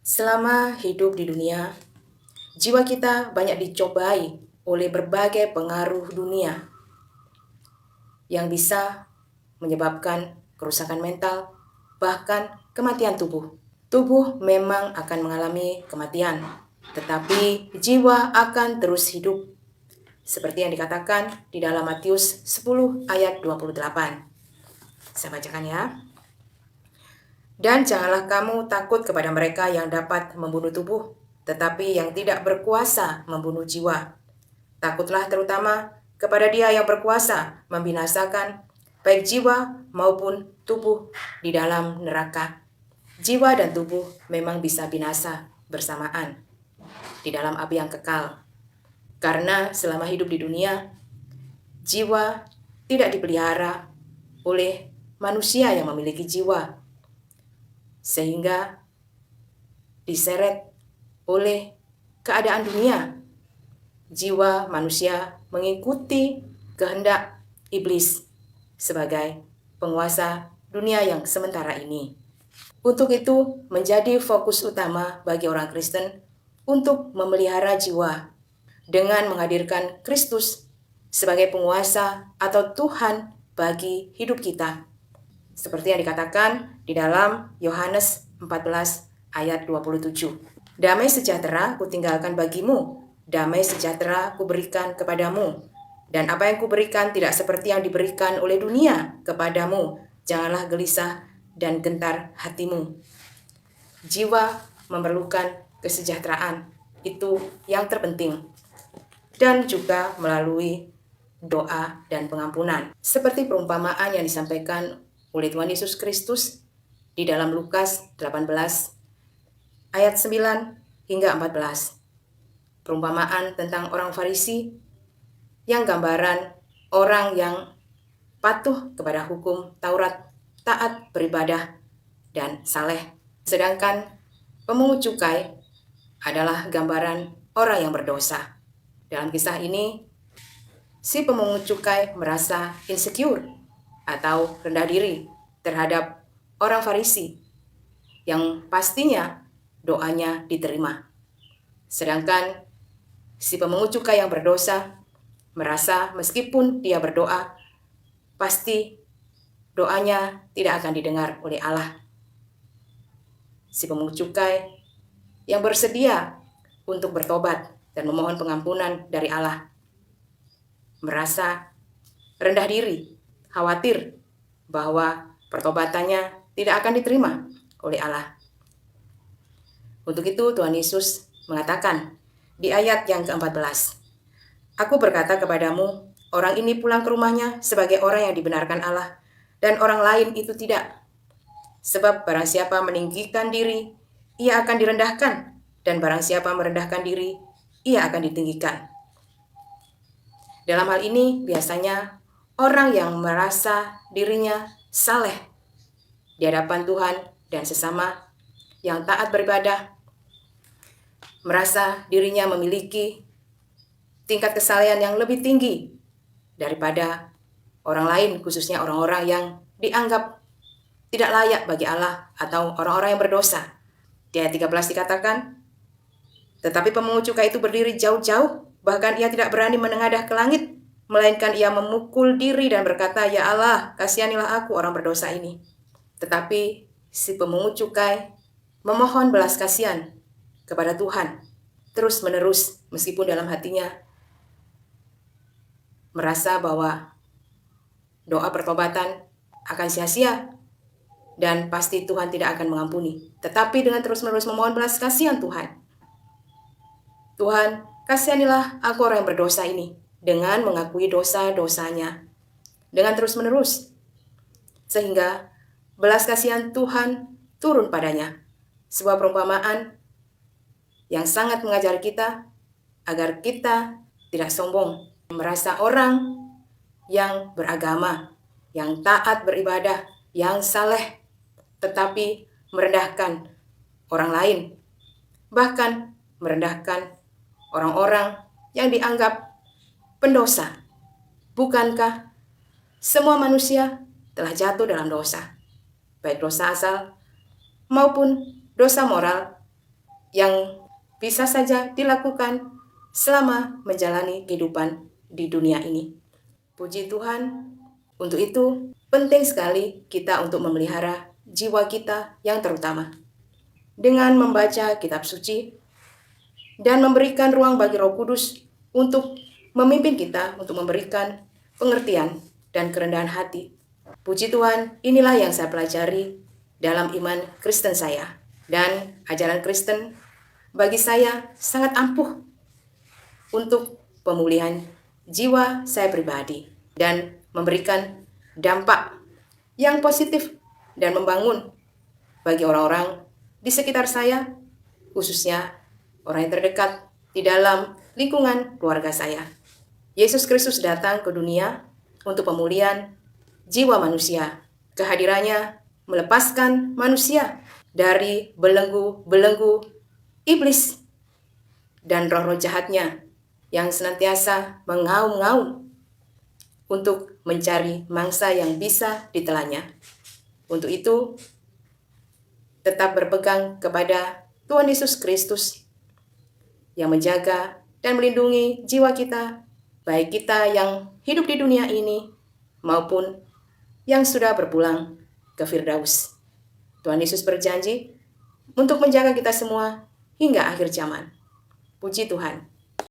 Selama hidup di dunia, jiwa kita banyak dicobai oleh berbagai pengaruh dunia yang bisa menyebabkan kerusakan mental, bahkan kematian tubuh. Tubuh memang akan mengalami kematian, tetapi jiwa akan terus hidup. Seperti yang dikatakan di dalam Matius 10 ayat 28. Saya bacakan ya. Dan janganlah kamu takut kepada mereka yang dapat membunuh tubuh, tetapi yang tidak berkuasa membunuh jiwa. Takutlah terutama kepada Dia yang berkuasa membinasakan baik jiwa maupun tubuh di dalam neraka. Jiwa dan tubuh memang bisa binasa bersamaan di dalam api yang kekal. Karena selama hidup di dunia, jiwa tidak dipelihara oleh manusia yang memiliki jiwa, sehingga diseret oleh keadaan dunia. Jiwa manusia mengikuti kehendak iblis sebagai penguasa dunia yang sementara ini. Untuk itu, menjadi fokus utama bagi orang Kristen untuk memelihara jiwa dengan menghadirkan Kristus sebagai penguasa atau Tuhan bagi hidup kita. Seperti yang dikatakan di dalam Yohanes 14 ayat 27. Damai sejahtera kutinggalkan bagimu, damai sejahtera kuberikan kepadamu. Dan apa yang kuberikan tidak seperti yang diberikan oleh dunia kepadamu. Janganlah gelisah dan gentar hatimu. Jiwa memerlukan kesejahteraan, itu yang terpenting. Dan juga melalui doa dan pengampunan. Seperti perumpamaan yang disampaikan oleh Tuhan Yesus Kristus di dalam Lukas 18 ayat 9 hingga 14. Perumpamaan tentang orang Farisi yang gambaran orang yang patuh kepada hukum Taurat, taat beribadah, dan saleh. Sedangkan pemungut cukai adalah gambaran orang yang berdosa. Dalam kisah ini, si pemungut cukai merasa insecure atau rendah diri terhadap orang Farisi yang pastinya doanya diterima. Sedangkan si pemungut cukai yang berdosa merasa meskipun dia berdoa, pasti doanya tidak akan didengar oleh Allah. Si pemungut cukai yang bersedia untuk bertobat dan memohon pengampunan dari Allah merasa rendah diri, khawatir bahwa pertobatannya tidak akan diterima oleh Allah. Untuk itu Tuhan Yesus mengatakan di ayat yang ke-14, Aku berkata kepadamu, orang ini pulang ke rumahnya sebagai orang yang dibenarkan Allah, dan orang lain itu tidak. Sebab barang siapa meninggikan diri, ia akan direndahkan, dan barang siapa merendahkan diri, ia akan ditinggikan. Dalam hal ini biasanya orang yang merasa dirinya saleh di hadapan Tuhan dan sesama yang taat beribadah, merasa dirinya memiliki tingkat kesalehan yang lebih tinggi daripada orang lain, khususnya orang-orang yang dianggap tidak layak bagi Allah atau orang-orang yang berdosa. Di ayat 13 dikatakan, tetapi pemungut cukai itu berdiri jauh-jauh, bahkan ia tidak berani menengadah ke langit, melainkan ia memukul diri dan berkata, Ya Allah, kasihanilah aku orang berdosa ini. Tetapi si pemungut cukai memohon belas kasihan kepada Tuhan terus menerus, meskipun dalam hatinya merasa bahwa doa pertobatan akan sia-sia dan pasti Tuhan tidak akan mengampuni. Tetapi dengan terus-menerus memohon belas kasihan Tuhan, kasihanilah aku orang yang berdosa ini, dengan mengakui dosa-dosanya, dengan terus-menerus, sehingga belas kasihan Tuhan turun padanya. Sebuah perumpamaan yang sangat mengajari kita agar kita tidak sombong, merasa orang yang beragama, yang taat beribadah, yang saleh, tetapi merendahkan orang lain, bahkan merendahkan orang-orang yang dianggap pendosa. Bukankah semua manusia telah jatuh dalam dosa, baik dosa asal maupun dosa moral yang bisa saja dilakukan selama menjalani kehidupan di dunia ini. Puji Tuhan, untuk itu penting sekali kita untuk memelihara jiwa kita yang terutama dengan membaca kitab suci dan memberikan ruang bagi Roh Kudus untuk memimpin kita, untuk memberikan pengertian dan kerendahan hati. Puji Tuhan, inilah yang saya pelajari dalam iman Kristen saya. Dan ajaran Kristen bagi saya sangat ampuh untuk pemulihan jiwa saya pribadi dan memberikan dampak yang positif dan membangun bagi orang-orang di sekitar saya, khususnya orang yang terdekat di dalam lingkungan keluarga saya. Yesus Kristus datang ke dunia untuk pemulihan jiwa manusia. Kehadirannya melepaskan manusia dari belenggu-belenggu iblis dan roh-roh jahatnya yang senantiasa mengaum-ngaum untuk mencari mangsa yang bisa ditelannya. Untuk itu, tetap berpegang kepada Tuhan Yesus Kristus yang menjaga dan melindungi jiwa kita, baik kita yang hidup di dunia ini maupun yang sudah berpulang ke Firdaus. Tuhan Yesus berjanji untuk menjaga kita semua hingga akhir zaman. Puji Tuhan.